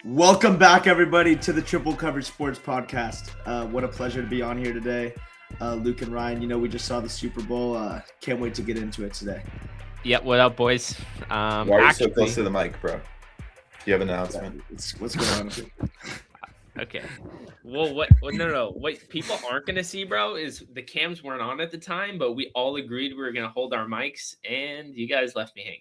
Welcome back, everybody, to the Triple Coverage Sports Podcast. What a pleasure to be on here today. Luke and Ryan, we just saw the Super Bowl. Can't wait to get into it today. Yep, what up, boys? Why are you so close to the mic, bro? Do you have an announcement? What's going on? Okay. Well, no. What people aren't going to see, bro, is the cams weren't on at the time, but we all agreed we were going to hold our mics, and you guys left me hanging.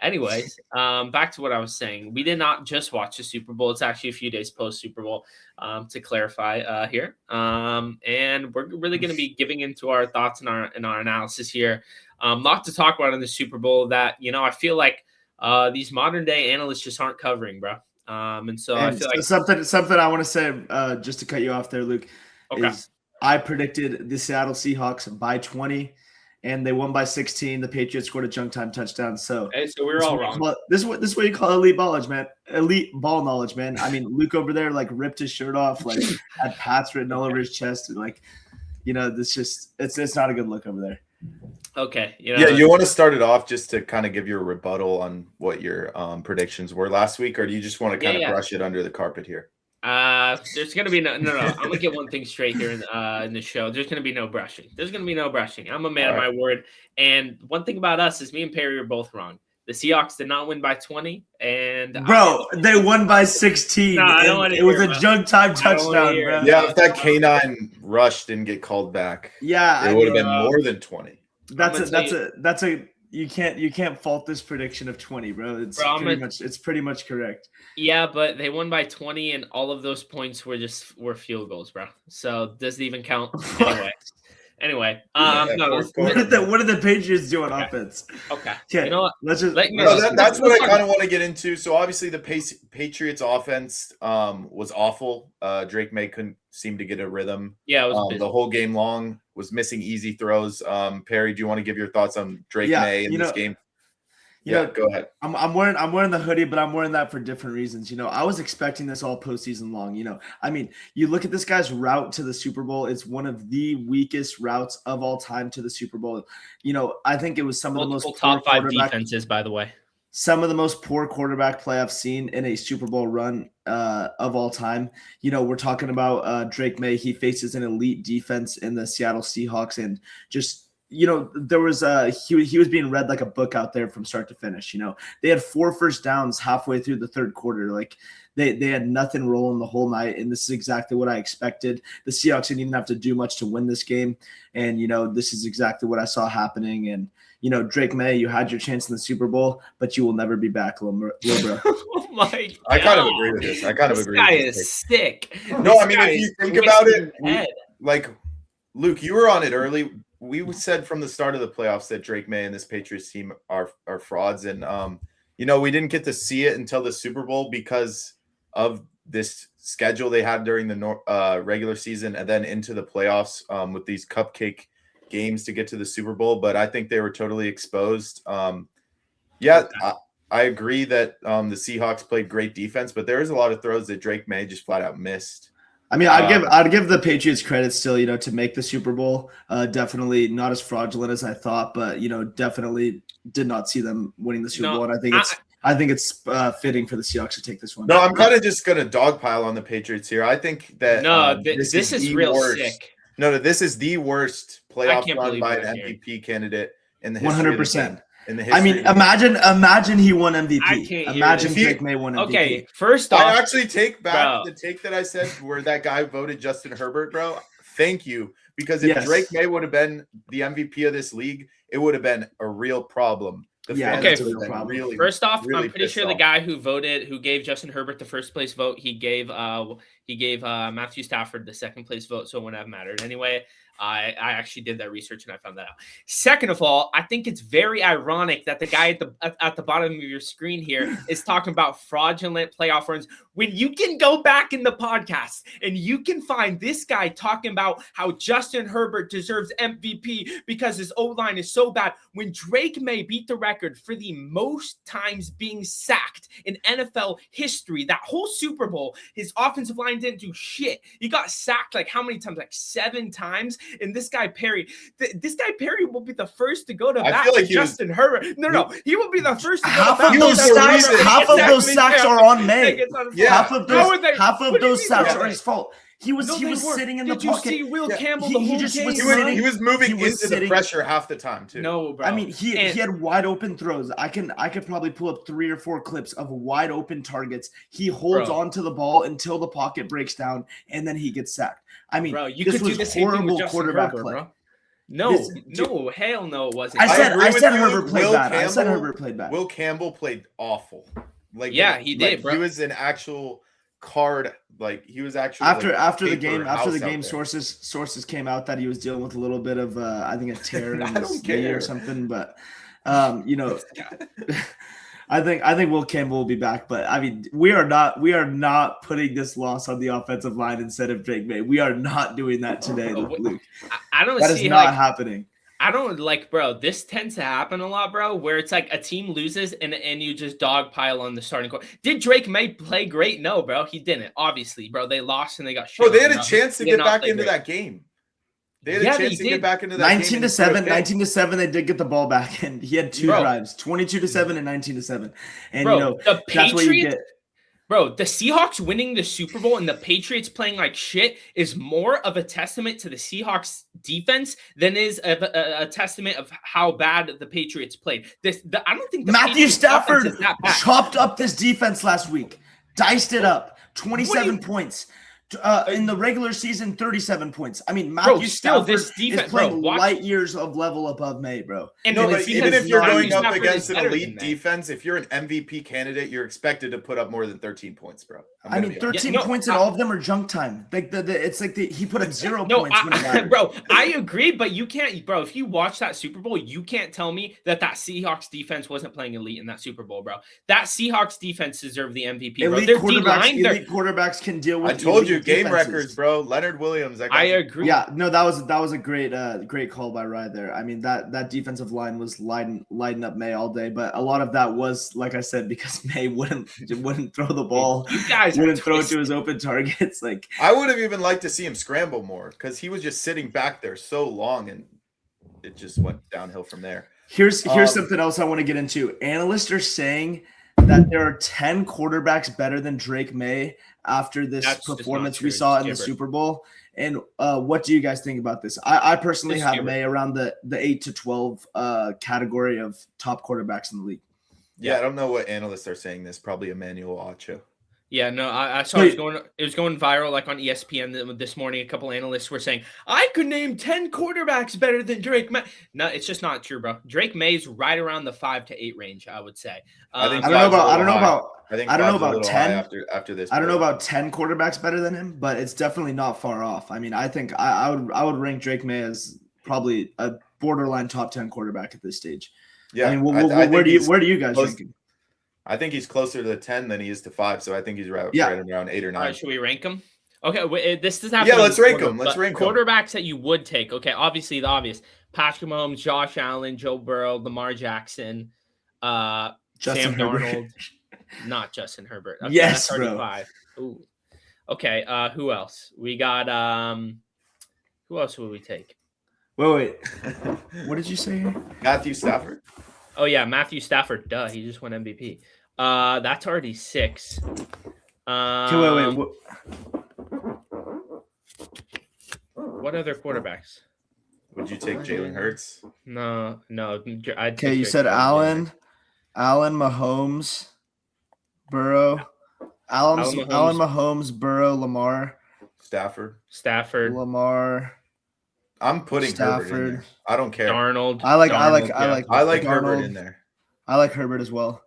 Anyways, back to what I was saying. We did not just watch the Super Bowl. It's actually a few days post Super Bowl, to clarify here. And we're really going to be giving into our thoughts and our analysis here. Lot to talk about in the Super Bowl that, I feel like these modern day analysts just aren't covering, bro. I feel like something I want to say, just to cut you off there, Luke, is I predicted the Seattle Seahawks by 20. And they won by 16. The Patriots scored a junk time touchdown. So we were all wrong. This is what you call elite ball knowledge, man. I mean, Luke over there ripped his shirt off, had Pats written all over his chest, and it's not a good look over there. Okay. Yeah, you want to start it off just to kind of give your rebuttal on what your predictions were last week, or do you just want to kind of brush it under the carpet here? There's gonna be no. I'm gonna get one thing straight here in the show. There's gonna be no brushing. I'm a man of my word. And one thing about us is me and Perry are both wrong. The Seahawks did not win by 20, and they won by 16. No, I don't want to It was a junk time touchdown, bro. Yeah, if that canine rush didn't get called back, it would have been more than 20. That's a you can't fault this prediction of 20, bro. It's pretty much correct. Yeah, but they won by 20, and all of those points were field goals, bro. So does it even count? Anyway, what did the Patriots do on offense? Okay, you know what? That's what I kind of want to get into. So obviously the Patriots offense was awful. Drake Maye couldn't seem to get a rhythm. Yeah, it was the whole game long. Was missing easy throws. Perry, do you want to give your thoughts on Drake Maye in this game? Go ahead. I'm wearing the hoodie, but I'm wearing that for different reasons. I was expecting this all postseason long. You look at this guy's route to the Super Bowl. It's one of the weakest routes of all time to the Super Bowl. I think it was some of the most top 5 defenses, by the way. Some of the most poor quarterback play I've seen in a Super Bowl run of all time. We're talking about Drake Maye. He faces an elite defense in the Seattle Seahawks, and just there was he was being read like a book out there from start to finish. They had 4 first downs halfway through the third quarter. They had nothing rolling the whole night, and this is exactly what I expected. The Seahawks didn't even have to do much to win this game, and this is exactly what I saw happening. And Drake Maye, you had your chance in the Super Bowl, but you will never be back, little bro. Oh my God. I kind of agree with this. This guy is sick. No, I mean, if you think about it, Luke, you were on it early. We said from the start of the playoffs that Drake Maye and this Patriots team are frauds. And, we didn't get to see it until the Super Bowl because of this schedule they had during the regular season and then into the playoffs with these cupcake games to get to the Super Bowl. But I think they were totally exposed. I agree that the Seahawks played great defense, but there is a lot of throws that Drake Maye just flat out missed. I mean, I'd give the Patriots credit still, to make the Super Bowl. Definitely not as fraudulent as I thought, but definitely did not see them winning the Super Bowl. And I think it's fitting for the Seahawks to take this one. No, I'm kind of just gonna dogpile on the Patriots here. I think that this is real worst. Sick. No, this is the worst playoff run by an MVP candidate in the history 100%. I mean, imagine he won MVP. Imagine Drake Maye won MVP. Okay, first off, I actually take back the take that I said where that guy voted Justin Herbert, bro. Thank you, because if Drake Maye would have been the MVP of this league, it would have been a real problem. First off, I'm pretty sure the guy who gave Justin Herbert the first place vote, he gave Matthew Stafford the second place vote, so it wouldn't have mattered anyway. I actually did that research and I found that out. Second of all, I think it's very ironic that the guy at the bottom of your screen here is talking about fraudulent playoff runs when you can go back in the podcast and you can find this guy talking about how Justin Herbert deserves MVP because his O-line is so bad when Drake Maye beat the record for the most times being sacked in NFL history. That whole Super Bowl, his offensive line didn't do shit. He got sacked how many times? 7 times. and this guy Perry will be the first to go to bat for Justin Herbert. No, he will be the first to go half to bat. Of those sacks, half of those sacks are on Maye. Half of those sacks are his fault. He was sitting in the pocket. Did you see Will Campbell the whole game? He was moving into the pressure half the time too. No, bro. I mean, he had wide open throws. I could probably pull up 3 or 4 clips of wide open targets. He holds on to the ball until the pocket breaks down, and then he gets sacked. I mean, bro, you could do the same thing with Justin quarterback Herbert, play. Bro. No, hell no, it wasn't. I said Herbert played bad. I said Herbert played bad. Will Campbell played awful. He did, bro. He was an actual card. Like he was actually after the game, sources came out that he was dealing with a little bit of I think a tear in his knee or something. But I think Will Campbell will be back. But I mean, we are not putting this loss on the offensive line instead of Drake Maye. We are not doing that today, Luke. I don't see that is not happening. happening. I don't bro, this tends to happen a lot, bro, where it's like a team loses and you just dogpile on the starting court. Did Drake Maye play great? No, bro, he didn't. Obviously, bro, they lost and they got shot. Bro, they had a chance to get back into that game. They had a chance to get back into that 19-7, 19-7, they did get the ball back, and he had 2 drives, 22-7 and 19-7 And, bro, the Patriots, that's what you get. Bro, the Seahawks winning the Super Bowl and the Patriots playing like shit is more of a testament to the Seahawks defense than is a testament of how bad the Patriots played. I don't think Matthew Stafford chopped up this defense last week, diced it up, 27 points. In the regular season, 37 points. I mean, Matthew Stafford is playing light years of level above Maye, bro. But even if you're going up against an elite defense, if you're an MVP candidate, you're expected to put up more than 13 points, bro. 13 points and all of them are junk time. Like it's like he put up 0 points. Bro, I agree, but you can't, bro. If you watch that Super Bowl, you can't tell me that Seahawks defense wasn't playing elite in that Super Bowl, bro. That Seahawks defense deserved the MVP, bro. Elite quarterbacks can deal with. I told you. Game records, bro. Leonard Williams. I agree. Yeah, no, that was a great call by Rye there. I mean, that defensive line was lighting up Maye all day, but a lot of that was, like I said, because Maye wouldn't throw the ball. You guys wouldn't throw it to his open targets. Like I would have even liked to see him scramble more because he was just sitting back there so long, and it just went downhill from there. Here's something else I want to get into. Analysts are saying that there are 10 quarterbacks better than Drake Maye after this performance we saw in the Super Bowl. And what do you guys think about this? I personally have Maye around the 8 to 12 category of top quarterbacks in the league. Yeah, I don't know what analysts are saying this. Probably Emmanuel Ocho. Yeah, no, I saw it was going viral like on ESPN this morning. A couple analysts were saying, I could name 10 quarterbacks better than Drake Maye. No, it's just not true, bro. Drake Maye's right around the 5 to 8 range, I would say. I don't know about 10 after this. I don't know about 10 quarterbacks better than him, but it's definitely not far off. I mean, I think I would rank Drake Maye as probably a borderline top 10 quarterback at this stage. Yeah. I mean, where do you guys rank him? I think he's closer to 10 than he is to 5, so I think he's right around 8 or 9. All right, should we rank him? Okay, this does have. Yeah, let's rank him. Let's rank quarterbacks that you would take. Okay, obviously the obvious: Patrick Mahomes, Josh Allen, Joe Burrow, Lamar Jackson, Sam Darnold, not Justin Herbert. Okay, yes, that's 35. Bro. Ooh. Okay, who else? We got who else would we take? Wait. What did you say here? Matthew Stafford. Oh yeah, Matthew Stafford. Duh, he just won MVP. That's already 6. Wait. What other quarterbacks? Would you take Jalen Hurts? No. Okay, you said Allen, Mahomes, Burrow, Allen, Mahomes, Burrow, Lamar, Stafford, Lamar. I'm putting Stafford in there. I don't care. Darnold. I like Darnold. Herbert in there. I like Herbert as well.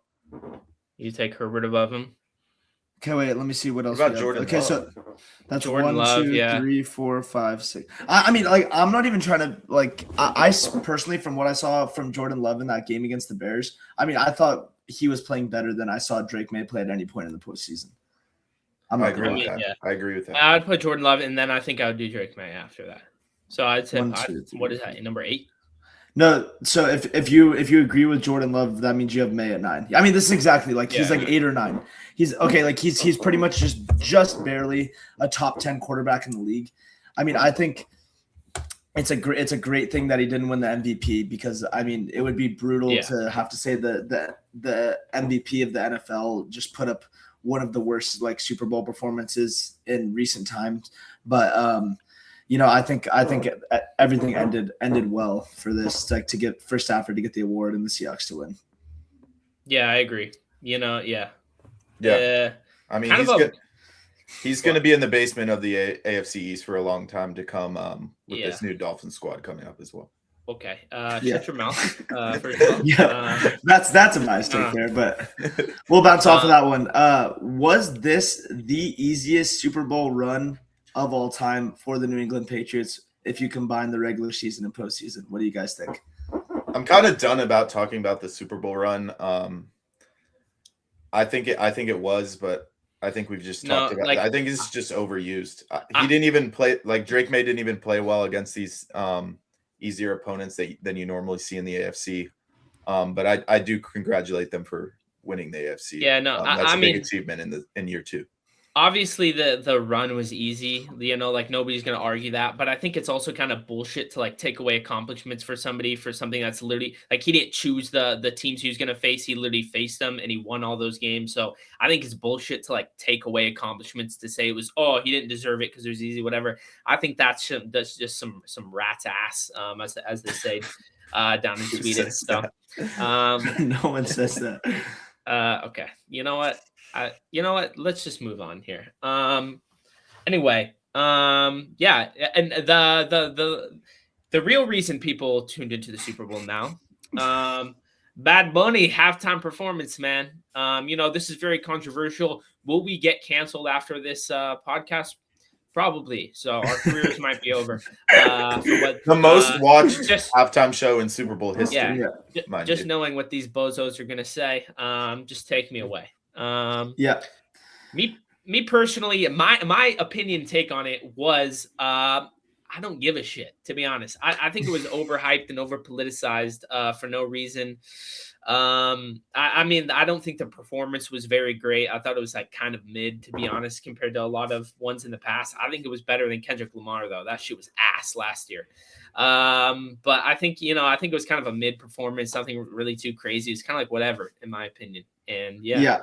You take Herbert above him. Okay, wait. Let me see what else. What about Jordan Love? So that's Jordan 1, 2, 3, 4, 5, 6. I mean, like, I'm not even trying to like. I personally, from what I saw from Jordan Love in that game against the Bears, I mean, I thought he was playing better than I saw Drake Maye play at any point in the postseason. I agree with that. Yeah. I agree with that. I'd put Jordan Love, and then I think I would do Drake Maye after that. So I'd say, what is that, number 8? No, so if you agree with Jordan Love, that means you have Maye at 9. I mean, this is exactly like he's like 8 or 9. He's okay, like he's pretty much just barely a top 10 quarterback in the league. I mean, I think it's a great thing that he didn't win the MVP, because I mean it would be brutal to have to say the MVP of the NFL just put up one of the worst like Super Bowl performances in recent times. But I think everything ended well for this, like for Stafford to get the award and the Seahawks to win. Yeah, I agree. Yeah. I mean, he's going to be in the basement of the AFC East for a long time to come with this new Dolphins squad coming up as well. Okay. Shut your mouth. First of all. That's a nice take there, but we'll bounce off of that one. Was this the easiest Super Bowl run of all time for the New England Patriots if you combine the regular season and postseason? What do you guys think? I'm kind of done about talking about the Super Bowl run. I think it was, but I think we've just talked about it. I think it's just overused. He didn't even play, like Drake Maye didn't even play well against these easier opponents than you normally see in the AFC. But I do congratulate them for winning the AFC. Yeah, no, that's a big achievement in year 2. Obviously the run was easy, like nobody's going to argue that, but I think it's also kind of bullshit to like take away accomplishments for somebody for something that's literally like he didn't choose the teams he was going to face. He literally faced them and he won all those games. So I think it's bullshit to like take away accomplishments to say it was, he didn't deserve it because it was easy, whatever. I think that's just some rat's ass, as they say down in Sweden. So no one says that. Okay. You know what? Let's just move on here. Anyway, yeah, and the real reason people tuned into the Super Bowl now, Bad Bunny halftime performance, man. This is very controversial. Will we get canceled after this podcast? Probably. So our careers might be over. The most watched halftime show in Super Bowl history. Yeah, just knowing what these bozos are gonna say, just take me away. Me personally, my opinion take on it was I don't give a shit, to be honest. I think it was overhyped and over politicized for no reason. I mean, I don't think the performance was very great. I thought it was like kind of mid, to be honest, compared to a lot of ones in the past. I think it was better than Kendrick Lamar, though. That shit was ass last year. But I think it was kind of a mid performance, nothing really too crazy. It's kind of like whatever, in my opinion. And yeah.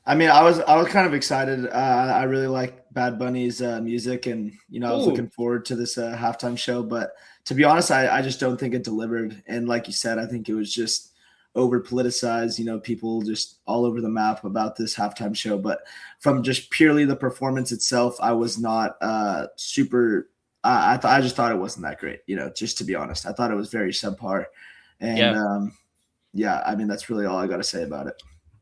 I mean, I was kind of excited. I really like Bad Bunny's music, and I was looking forward to this halftime show. But to be honest, I just don't think it delivered. And like you said, I think it was just over politicized. People just all over the map about this halftime show. But from just purely the performance itself, I was not super. I just thought it wasn't that great. Just to be honest, I thought it was very subpar. And I mean, that's really all I got to say about it.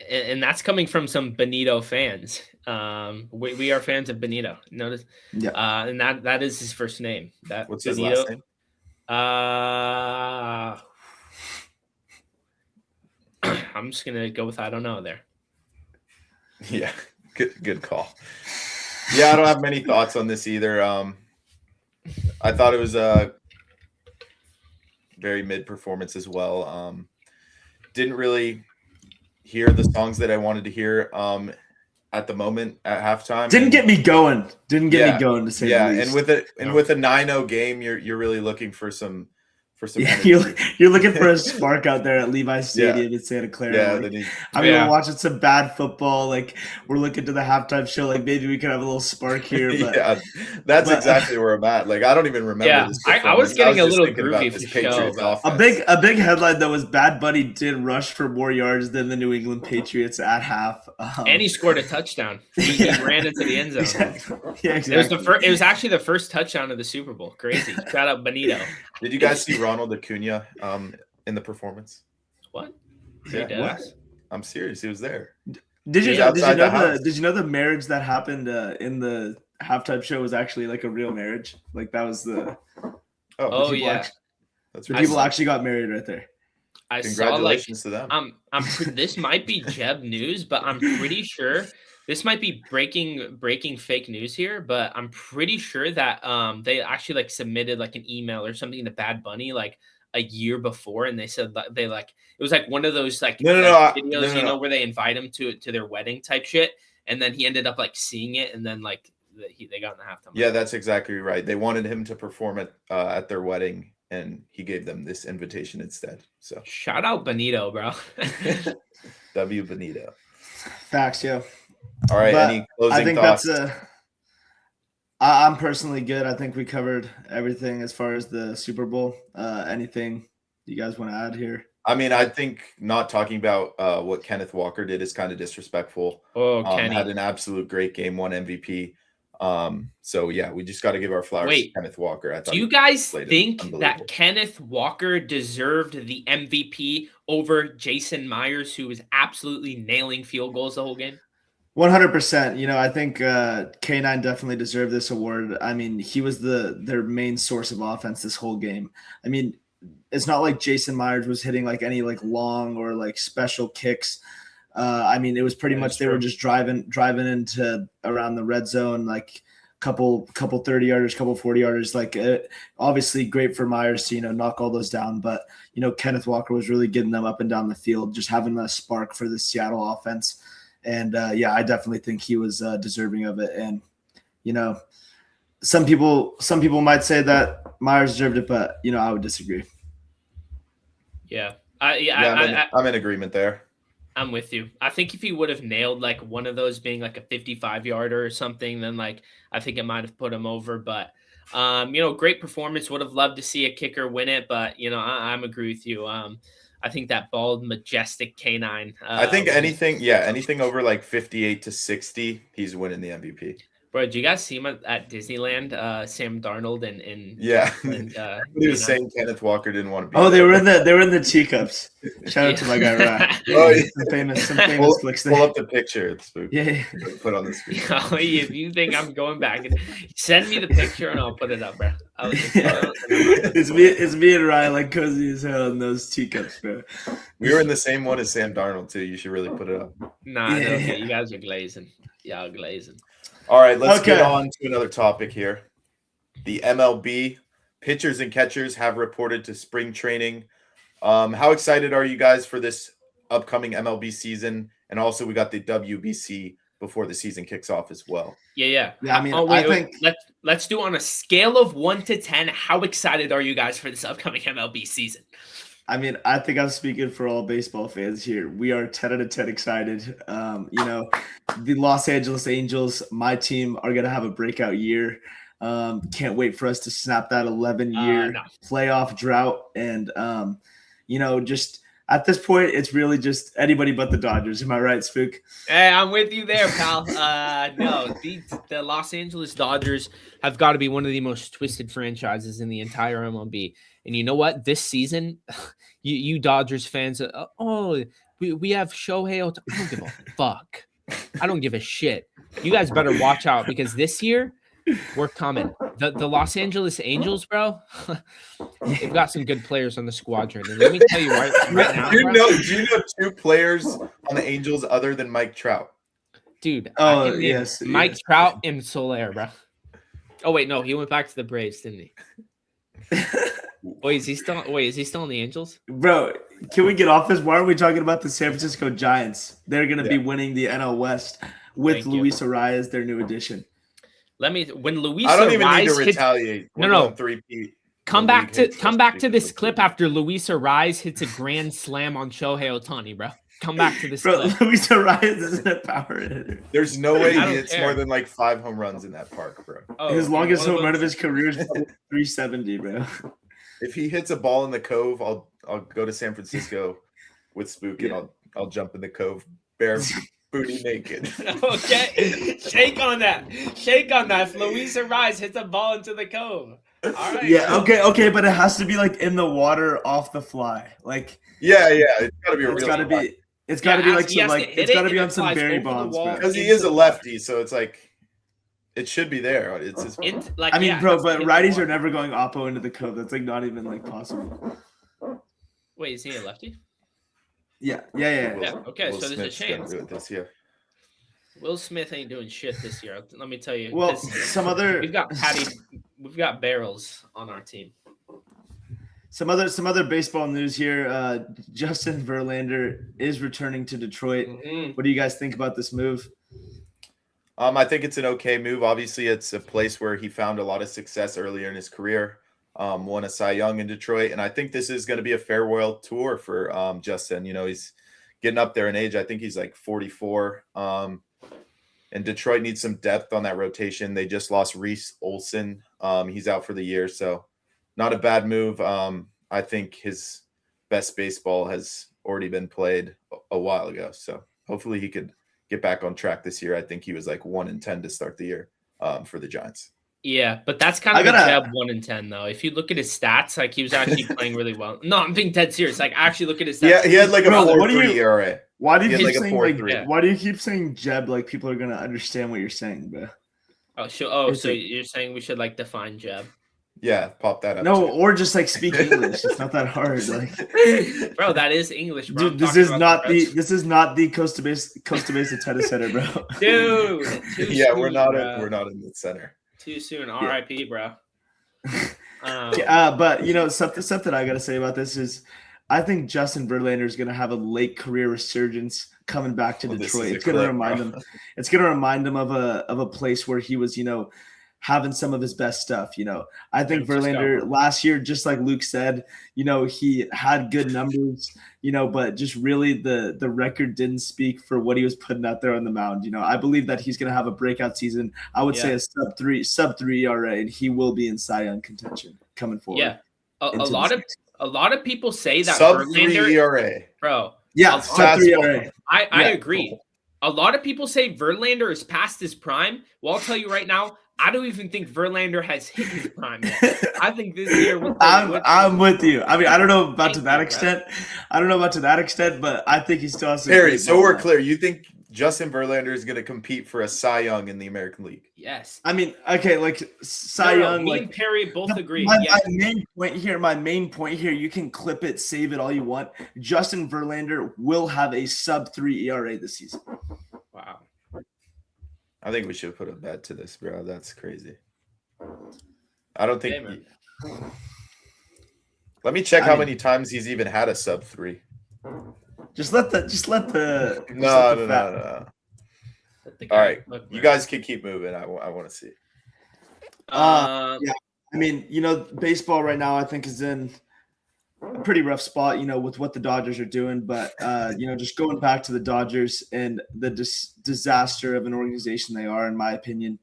And that's coming from some Benito fans. We are fans of Benito. Notice, and that is his first name. What's Benito? His last name? I'm just gonna go with I don't know there. Yeah, good call. Yeah, I don't have many thoughts on this either. I thought it was a very mid performance as well. Didn't really hear the songs that I wanted to hear at the moment at halftime. Didn't get me going. Me going to say the least. And with a 9-0 game, you're really looking for some. You're looking for a spark out there at Levi's Stadium in Santa Clara. We're watching some bad football. Like we're looking to the halftime show. Like maybe we could have a little spark here. But, that's exactly where I'm at. Like I don't even remember. Yeah, I was getting a little groovy for the show. A big headline that was Bad Bunny did rush for more yards than the New England Patriots at half, and he scored a touchdown. He ran into the end zone. Exactly. Yeah, exactly. It was actually the first touchdown of the Super Bowl. Crazy. Shout out Benito. Did you guys see Ronald Acuna in the performance? What? Yeah, what? I'm serious. He was there. Did you know the marriage that happened in the halftime show was actually like a real marriage? Like that was the people actually got married right there. Congratulations to them. This might be Jeb news, but I'm pretty sure this might be breaking fake news here, but I'm pretty sure that they actually like submitted like an email or something to Bad Bunny like a year before, and they said that it was like one of those like videos where they invite him to their wedding type shit, and then he ended up like seeing it and then like that they got in the halftime. Yeah, that's exactly right. They wanted him to perform at their wedding, and he gave them this invitation instead. So shout out Benito, bro. W Benito. Facts, yo. All right, but any closing I think thoughts? I'm personally good. I think we covered everything as far as the Super Bowl. Anything you guys want to add here? I mean, I think not talking about what Kenneth Walker did is kind of disrespectful. Oh, Kenny had an absolute great game, won MVP. So yeah, we just got to give our flowers to Kenneth Walker. Do you guys think that Kenneth Walker deserved the MVP over Jason Myers, who was absolutely nailing field goals the whole game? 100%. You know, I think K9 definitely deserved this award. I mean, he was their main source of offense this whole game. I mean, it's not like Jason Myers was hitting like any like long or like special kicks. I mean, it was pretty much they were just driving into around the red zone, like couple 30-yarders, couple 40-yarders. Like obviously great for Myers to, you know, knock all those down. But, you know, Kenneth Walker was really getting them up and down the field, just having a spark for the Seattle offense. And yeah, I definitely think he was deserving of it. And, you know, some people might say that Myers deserved it, but, you know, I would disagree. Yeah. I'm in agreement there. I'm with you. I think if he would have nailed like one of those being like a 55-yarder or something, then like I think it might have put him over. But you know, great performance. Would have loved to see a kicker win it, but you know, I'm agree with you. I think that bald, majestic K9. I think anything over like 58-60, he's winning the MVP. Bro, did you guys see him at Disneyland? Sam Darnold and yeah, he was saying Kenneth Walker didn't want to be. Oh, they were in the teacups. Shout out to my guy Ryan. Oh, yeah. Some famous flicks there. Pull up the picture. It's yeah. Put on the screen. Oh, if you think I'm going back, send me the picture and I'll put it up, bro. It's me and Ryan like cozy as hell in those teacups, bro. We were in the same one as Sam Darnold too. You should really put it up. Nah, yeah. Okay. You guys are glazing. Y'all glazing. All right, let's get on to another topic here. The MLB pitchers and catchers have reported to spring training. How excited are you guys for this upcoming MLB season? And also, we got the WBC before the season kicks off as well. Yeah. I mean, I think let's do on a scale of 1 to 10. How excited are you guys for this upcoming MLB season? I mean, I think I'm speaking for all baseball fans here. We are 10 out of 10 excited. You know, the Los Angeles Angels, my team, are going to have a breakout year. Can't wait for us to snap that 11-year playoff drought. And, you know, just at this point, it's really just anybody but the Dodgers. Am I right, Spook? Hey, I'm with you there, pal. No, the Los Angeles Dodgers have got to be one of the most twisted franchises in the entire MLB. And you know what? This season, you Dodgers fans, we have Shohei Ohtani. I don't give a fuck. I don't give a shit. You guys better watch out because this year we're coming. The Los Angeles Angels, bro, they've got some good players on the squadron. And let me tell you right now, do you know 2 players on the Angels other than Mike Trout? Dude. Yes. Mike Trout and Soler, bro. Oh, wait, no. He went back to the Braves, didn't he? Is he still in the Angels? Bro, can we get off this? Why are we talking about the San Francisco Giants? They're going to be winning the NL West with Luis Arias, their new addition. When Luis I don't even Arias need to retaliate. No. Come back to this clip after Luis Arias hits a grand slam on Shohei Ohtani, bro. Come back to this clip. Luis Arias isn't a power hitter. There's no way he hits more than like 5 home runs in that park, bro. His longest home run of his career is 370, bro. If he hits a ball in the Cove, I'll go to San Francisco with Spook and I'll jump in the Cove bare booty naked. Okay, shake on that. If Luis Arias hits a ball into the Cove. All right. Yeah. Okay, but it has to be like in the water off the fly. Like. Yeah. It's got to be. It's got to be like some like. It's got to be on some Barry Bonds. Because he is a lefty, so it's like. It should be there. It's his but righties are never going oppo into the Cove. That's like not even like possible. Wait, is he a lefty? Yeah. Okay, Will so there's a chance. Do it this year. Will Smith ain't doing shit this year. Let me tell you. Well, we've got barrels on our team. Some other baseball news here. Justin Verlander is returning to Detroit. Mm-hmm. What do you guys think about this move? I think it's an okay move. Obviously, it's a place where he found a lot of success earlier in his career. Won a Cy Young in Detroit, and I think this is going to be a farewell tour for Justin. You know, he's getting up there in age. I think he's like 44. And Detroit needs some depth on that rotation. They just lost Reese Olson. He's out for the year, so not a bad move. I think his best baseball has already been played a while ago, so hopefully he could get back on track this year. I think he was like 1-10 to start the year for the Giants. Yeah, but that's kind of a Jeb 1-10 though. If you look at his stats, like he was actually playing really well. No, I'm being dead serious. Like actually look at his stats. Yeah, he had like a 4.3 ERA. Why do you keep saying why do you keep saying Jeb like people are gonna understand what you're saying, bro? So you're saying we should like define Jeb? Yeah, pop that up. No, or just like speak English. It's not that hard. Like, bro, that is English, bro. Dude, this is not the Costa Mesa Tennis Center, bro. Dude, we're not in the center. Too soon. R.I.P., bro. But you know something I gotta say about this is I think Justin Verlander is gonna have a late career resurgence coming back to Detroit. It's gonna remind him. It's gonna remind him of a place where he was, you know, having some of his best stuff. You know, I think Verlander last year, just like Luke said, you know, he had good numbers, you know, but just really the record didn't speak for what he was putting out there on the mound. You know, I believe that he's going to have a breakout season. I would say a sub three ERA, and he will be in Cy Young contention coming forward. Yeah, a lot of people say that sub Verlander, 3 ERA, bro. Yeah, sub 3 ERA. I agree. A lot of people say Verlander is past his prime. Well, I'll tell you right now, I don't even think Verlander has hit his prime yet. I think this year I'm with you. I mean, I don't know about to that extent. But I think he still has to. Harry, so we're clear. You think Justin Verlander is going to compete for a Cy Young in the American League? Yes. I mean, okay, like Cy Young. Me and Perry both agree. My main point here, you can clip it, save it all you want. Justin Verlander will have a sub 3 ERA this season. Wow. I think we should put a bet to this, bro. That's crazy. I don't think. Let me check how many times he's even had a sub 3. Just let the. No. All right, you guys can keep moving. I want to see. Yeah, I mean, you know, baseball right now I think is in a pretty rough spot, you know, with what the Dodgers are doing. But you know, just going back to the Dodgers and the disaster of an organization they are, in my opinion,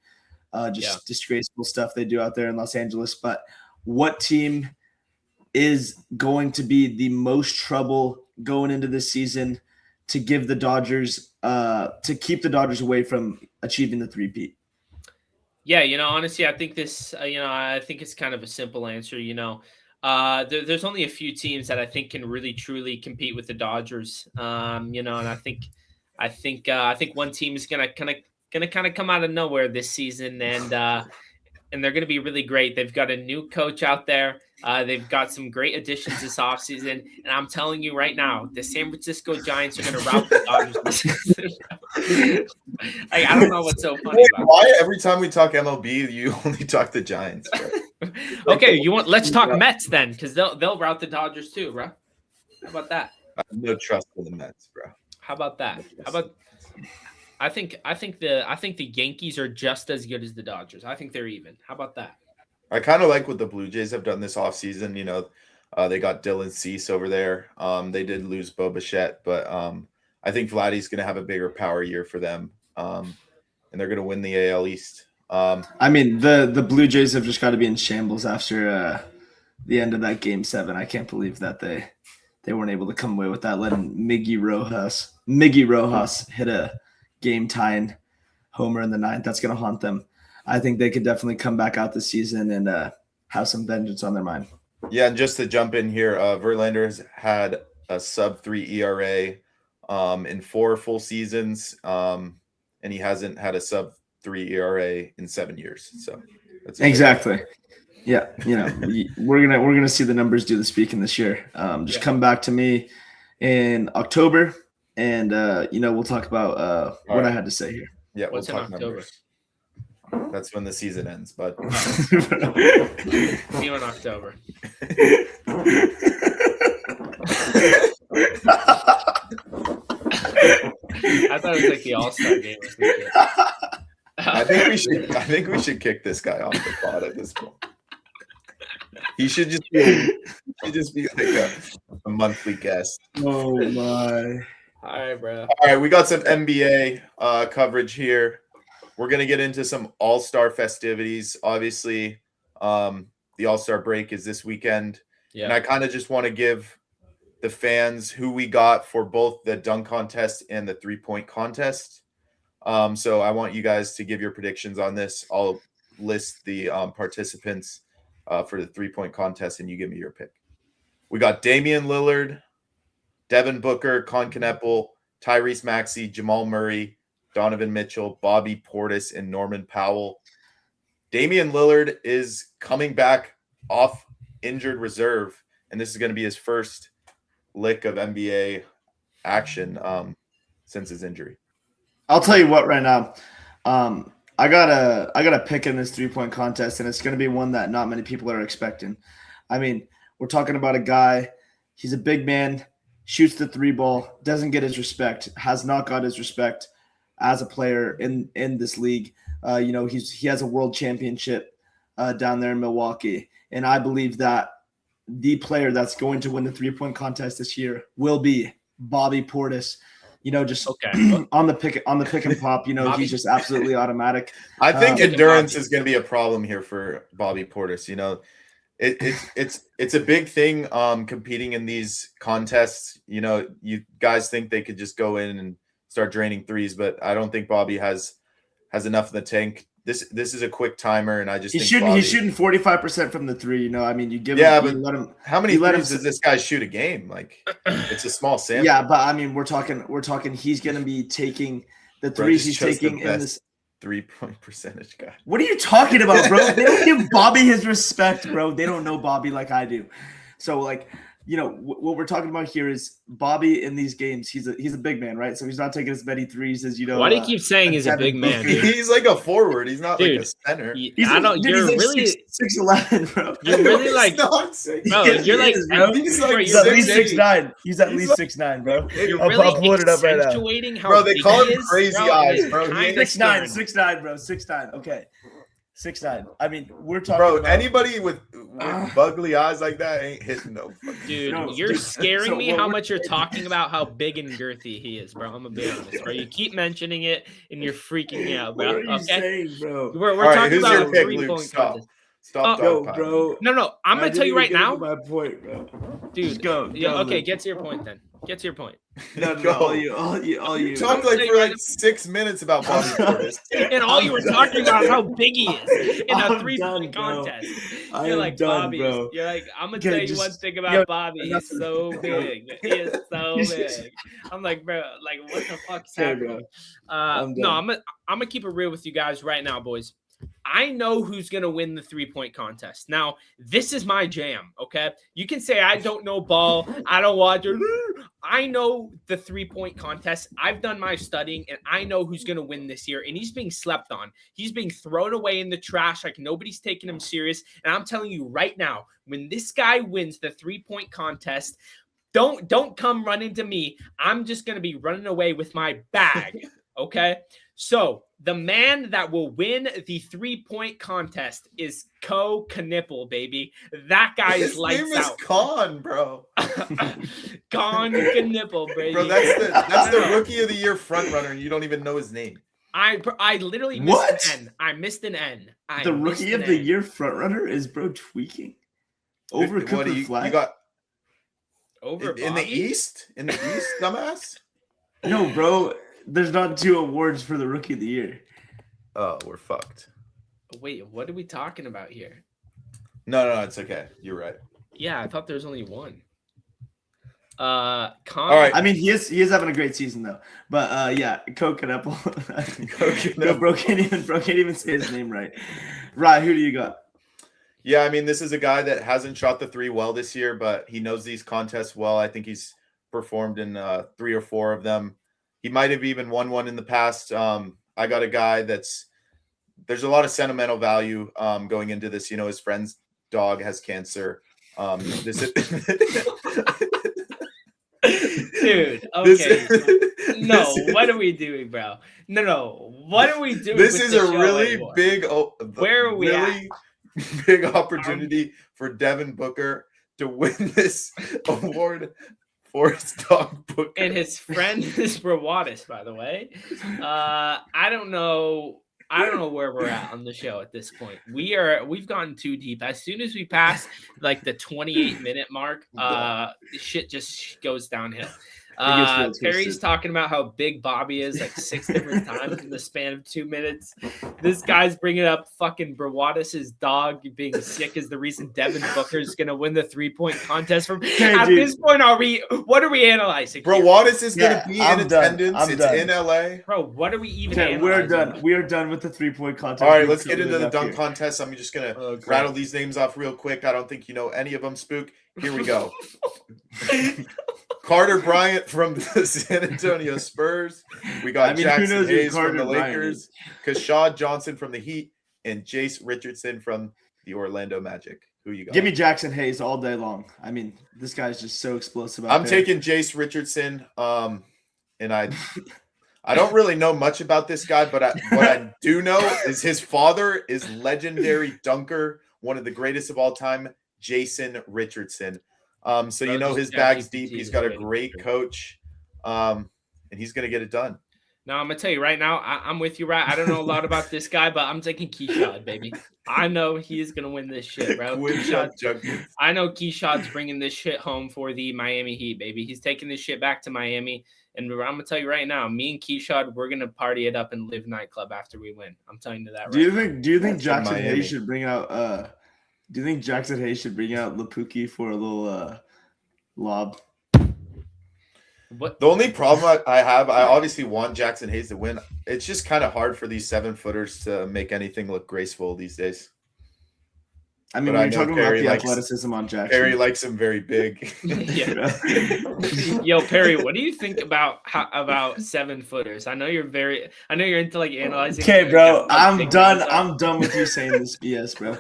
disgraceful stuff they do out there in Los Angeles. But what team is going to be the most trouble going into this season to give the Dodgers to keep the Dodgers away from achieving the three-peat? Yeah, you know, honestly, I think this, I think it's kind of a simple answer. You know, there's only a few teams that I think can really truly compete with the Dodgers. You know, and I think one team is gonna kind of come out of nowhere this season, and they're gonna be really great. They've got a new coach out there. They've got some great additions this offseason. And I'm telling you right now, the San Francisco Giants are going to rout the Dodgers this season. I don't know what's so funny about why every time we talk MLB, you only talk the Giants, bro? Okay, let's talk Mets then, because they'll rout the Dodgers too, bro. How about that? I have no trust in the Mets, bro. How about that? I think the Yankees are just as good as the Dodgers. I think they're even. How about that? I kind of like what the Blue Jays have done this offseason. You know, they got Dylan Cease over there. They did lose Bo Bichette, but I think Vladdy's going to have a bigger power year for them, and they're going to win the AL East. I mean, the Blue Jays have just got to be in shambles after the end of that Game 7. I can't believe that they weren't able to come away with that, letting Miggy Rojas hit a game-tying homer in the 9th. That's going to haunt them. I think they could definitely come back out this season and have some vengeance on their mind. Yeah, and just to jump in here, Verlander has had a sub 3 ERA in 4 full seasons, and he hasn't had a sub 3 ERA in 7 years. So that's exactly. Yeah, you know, we're gonna see the numbers do the speaking this year. Come back to me in October, and you know, we'll talk about what I had to say here. Yeah, what's we'll in talk October? Numbers. That's when the season ends, bud. See you in October. I thought it was like the All-Star game or something. think we should kick this guy off the pod at this point. He should just be like a monthly guest. Oh my. All right, bro. All right, we got some NBA coverage here. We're gonna get into some All-Star festivities. Obviously, the All-Star break is this weekend, and I kind of just want to give the fans who we got for both the dunk contest and the 3-point contest. So I want you guys to give your predictions on this. I'll list the participants for the 3-point contest, and you give me your pick. We got Damian Lillard, Devin Booker, Con Kneppel, Tyrese Maxey, Jamal Murray, Donovan Mitchell, Bobby Portis, and Norman Powell. Damian Lillard is coming back off injured reserve, and this is going to be his first lick of NBA action since his injury. I'll tell you what right now. I got a pick in this 3-point contest, and it's going to be one that not many people are expecting. I mean, we're talking about a guy. He's a big man, shoots the 3 ball, doesn't get his respect, has not got his respect as a player in this league. He has a world championship down there in Milwaukee, and I believe that the player that's going to win the 3-point contest this year will be Bobby Portis. On the pick and pop, Bobby. He's just absolutely automatic. I think endurance is going to be a problem here for Bobby Portis. It's a big thing competing in these contests. You guys think they could just go in and start draining threes, but I don't think Bobby has enough in the tank. This is a quick timer, and I just he's shooting 45% from the 3. You give him. Yeah, but let him. How many threes does this guy shoot a game? Like, it's a small sample. Yeah, but we're talking. He's going to be taking the threes he's taking in this 3-point percentage guy. What are you talking about, bro? They don't give Bobby his respect, bro. They don't know Bobby like I do. So what we're talking about here is Bobby in these games. He's a big man, right? So he's not taking as many threes as Why do you keep saying he's a big man? Dude? He's like a forward. He's not like a center. He's like 6'11", bro. You're really like, he's at least 6'9". He's at least 6'9", bro. You're really I'll pull it up right now. Bro, they call him crazy eyes, bro. 6'9", bro. 6'9". Okay. 6'9". We're talking about anybody with bugly eyes like that ain't hitting no. Dude, you're scaring me how much you're talking about how big and girthy he is, bro. I'm gonna be honest, bro. You keep mentioning it and you're freaking me out, bro. What are you saying, bro? We're talking about a 3-point contest. Stop, bro. No. I'm gonna tell you right now. My point, bro. Dude, just go. Okay, get to your point then. Get to your point. No, all you. Talk for 6 minutes about Bobby Portis. And all you were talking about how big he is in a 3-point contest. You're like, Bobby. You're like, I'm gonna tell you one thing about Bobby. He's so big. He is so big. I'm like, bro, like what the fuck's happening? I'm gonna keep it real with you guys right now, boys. I know who's going to win the 3-point contest. Now, this is my jam, okay? You can say I don't know ball. I don't watch it. I know the 3-point contest. I've done my studying, and I know who's going to win this year, and he's being slept on. He's being thrown away in the trash like nobody's taking him serious, and I'm telling you right now, when this guy wins the 3-point contest, don't come running to me. I'm just going to be running away with my bag, okay? So the man that will win the 3-point contest is Con Kneppel, baby. That guy is lights out. His name is Con, bro. Con Kneppel, baby. Bro, that's the rookie of the year front runner, and you don't even know his name. I literally missed an N. I missed an N. The rookie of the year front runner is bro tweaking over Cooper Flag. You got over in the East, dumbass. No, bro. There's not 2 awards for the rookie of the year. Oh, we're fucked. Wait, what are we talking about here? No, it's okay. You're right. Yeah, I thought there was only one. All right. He is having a great season though. But Con Kneppel. Bro can't even say his name right. Right, who do you got? Yeah, this is a guy that hasn't shot the 3 well this year, but he knows these contests well. I think he's performed in 3 or 4 of them. He might have even won one in the past. I got a guy there's a lot of sentimental value going into this. His friend's dog has cancer. Dude, okay. No, what are we doing, bro? No. What are we doing? This is a really big, where are we at? Big opportunity for Devin Booker to win this award for his dog Booker. And his friend is FRAUDS, by the way. I don't know where we're at on the show at this point. We've gotten too deep. As soon as we pass like the 28-minute mark, shit just goes downhill. Perry's talking about how big Bobby is like 6 different times in the span of 2 minutes. This guy's bringing up fucking FRAUDS' dog being sick is the reason Devin Booker is going to win the 3-point contest. This point, what are we analyzing? FRAUDS is going to be in attendance. It's in LA. Bro, what are we even analyzing? We're done. We are done with the 3-point contest. All right, let's get into the dunk contest. I'm just going to rattle these names off real quick. I don't think you know any of them, Spook. Here we go. Carter Bryant from the San Antonio Spurs. We got Jackson Hayes from the Lakers, Kashad Johnson from the Heat, and Jace Richardson from the Orlando Magic. Who you got? Give me Jackson Hayes all day long. I mean, this guy's just so explosive. I'm taking Jace Richardson. And I don't really know much about this guy, but what I do know is his father is legendary dunker, one of the greatest of all time, Jason Richardson. So you know his bag's deep. He's got a great coach, and he's going to get it done. No, I'm going to tell you right now, I'm with you, right? I don't know a lot about this guy, but I'm taking Keshad, baby. I know he's going to win this shit, bro. I know Keshad's bringing this shit home for the Miami Heat, baby. He's taking this shit back to Miami. And I'm going to tell you right now, me and Keshad, we're going to party it up and live nightclub after we win. I'm telling you that right now. Do you think Jackson Hayes should bring out Do you think Jackson Hayes should bring out Lapuki for a little lob? What? The only problem I have, I obviously want Jackson Hayes to win. It's just kind of hard for these 7-footers to make anything look graceful these days. I mean, we're talking about the athleticism on Jackson. Perry likes him very big. Yo, Perry, what do you think about 7-footers? I know you're into like analyzing. Okay, bro, I'm done. I'm done with you saying this BS, bro.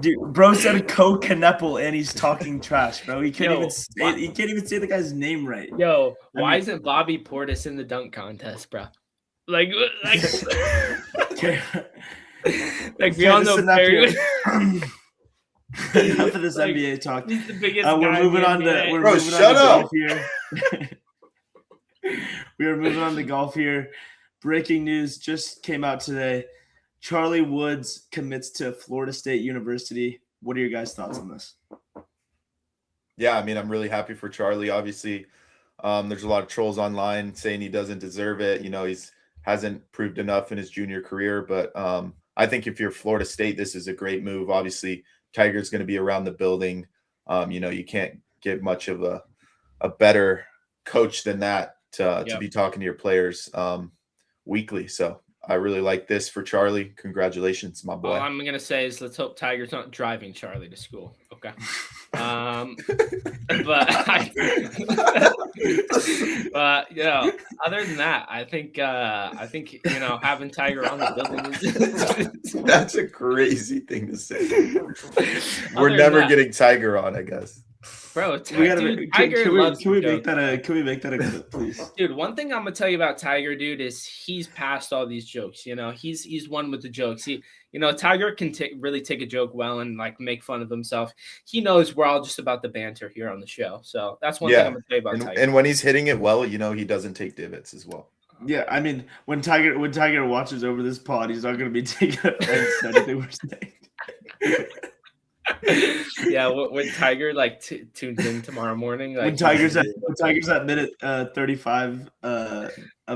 Dude, bro said Kneppel and he's talking trash, bro. He can't even say the guy's name right. Yo, why isn't Bobby Portis in the dunk contest, bro? Like we all know Perry. Enough of this NBA talk. He's the biggest we're moving on to shut up. Golf here. We are moving on to golf here. Breaking news just came out today. Charlie Woods commits to Florida State University. What are your guys' thoughts on this? Yeah, I mean, I'm really happy for Charlie. Obviously, there's a lot of trolls online saying he doesn't deserve it. You know, hasn't proved enough in his junior career. But I think if you're Florida State, this is a great move. Obviously, Tiger's going to be around the building. You know, you can't get much of a better coach than that to be talking to your players weekly. So I really like this for Charlie. Congratulations, my boy. All I'm going to say is let's hope Tiger's not driving Charlie to school. Okay. But you know, other than that, I think you know, having Tiger on the building is that's a crazy thing to say. We're never getting Tiger on, I guess. Bro, can we make that a clip, please? Dude, one thing I'm gonna tell you about Tiger, dude, is he's past all these jokes. You know, he's one with the jokes. Tiger can really take a joke well and like make fun of himself. He knows we're all just about the banter here on the show. So that's one thing I'm gonna tell you about Tiger. And when he's hitting it well, you know, he doesn't take divots as well. Yeah, I mean, when Tiger watches over this pod, he's not gonna be taking offense to anything we're saying. Yeah, when Tiger tunes in tomorrow morning, when Tiger's at minute 35 of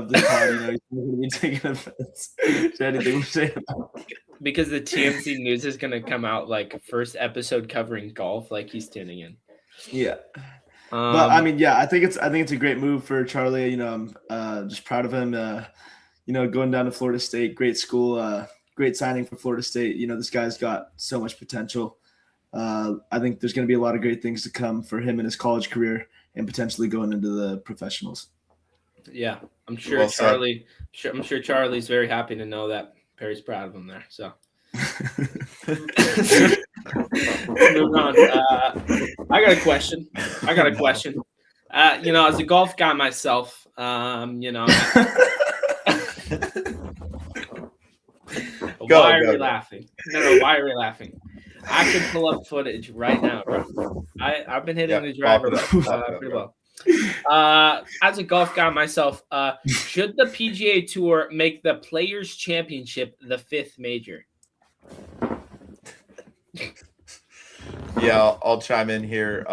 the pod, you know, he's not gonna be taking offense to anything we're saying about it. Because the TMZ news is gonna come out like first episode covering golf, like he's tuning in. Yeah. But I mean, yeah, I think it's a great move for Charlie. You know, I'm just proud of him. You know, going down to Florida State, great school, great signing for Florida State. You know, this guy's got so much potential. I think there's going to be a lot of great things to come for him in his college career and potentially going into the professionals. Yeah, I'm sure Charlie's very happy to know that Perry's proud of him there. So. Moving on. I got a question. As a golf guy myself, why are we laughing? No, why are we laughing? I can pull up footage right now, bro. I've been hitting the driver pretty well. As a golf guy myself, should the PGA Tour make the Players Championship the 5th major? Yeah, I'll chime in here.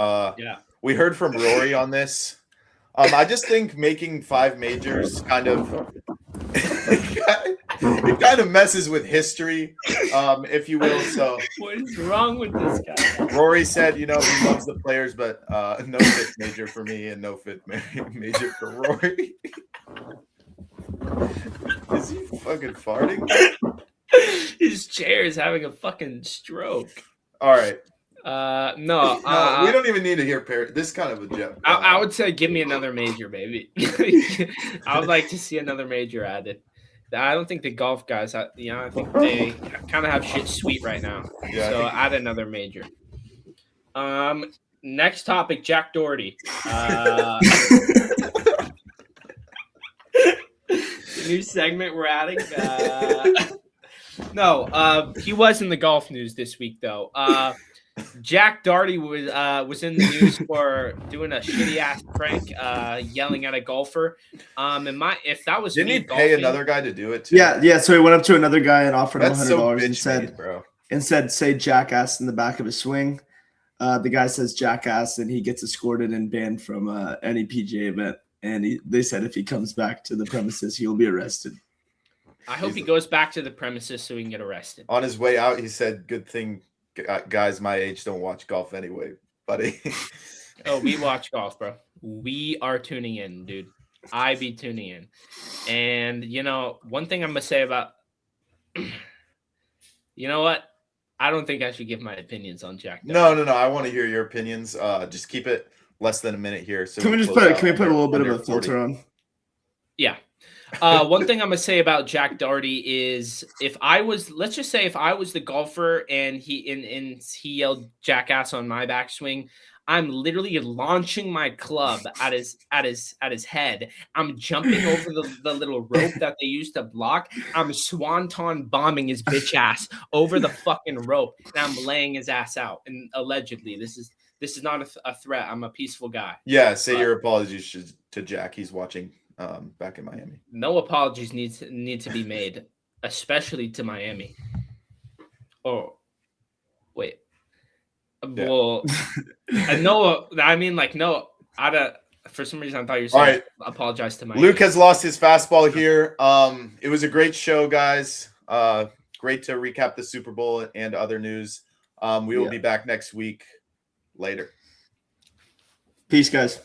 We heard from Rory on this. I just think making 5 majors kind of it kind of messes with history, if you will. So what is wrong with this guy? Rory said, he loves the Players, but no 5th major for me and no 5th major for Rory. Is he fucking farting? His chair is having a fucking stroke. All right. No, we don't even need to hear this kind of a joke. I would say give me another major, baby. I would like to see another major added. I don't think the golf guys, I think they kind of have shit sweet right now. Yeah, so add another major. Next topic, Jack Doherty. New segment we're adding. No, he was in the golf news this week though. Jack Doherty was in the news for doing a shitty ass prank, yelling at a golfer. If that was didn't he pay another guy to do it too? Yeah. So he went up to another guy and offered him $100 and said, "Say jackass" in the back of his swing. The guy says jackass, and he gets escorted and banned from any PGA event. And they said if he comes back to the premises, he'll be arrested. I hope he goes back to the premises so he can get arrested. On his way out, he said, "Good thing guys my age don't watch golf anyway, buddy." Oh, we watch golf, bro. We are tuning in, dude. I be tuning in. And, one thing I'm going to say about you know what? I don't think I should give my opinions on Jack. No. I want to hear your opinions. Just keep it less than a minute here. So can we put a little bit of a filter on? Yeah. One thing I'm gonna say about Jack Doherty is let's just say if I was the golfer and he yelled jackass on my backswing, I'm literally launching my club at his head. I'm jumping over the little rope that they used to block. I'm swanton bombing his bitch ass over the fucking rope, and I'm laying his ass out. And allegedly, this is not a threat. I'm a peaceful guy. Yeah, say your apologies to Jack. He's watching. Back in Miami. No apologies need to be made, especially to Miami. Oh, wait. Yeah. Well, no. I mean, no. For some reason, I thought you were saying apologize to Miami. Luke has lost his fastball here. It was a great show, guys. Great to recap the Super Bowl and other news. We will be back next week. Later. Peace, guys.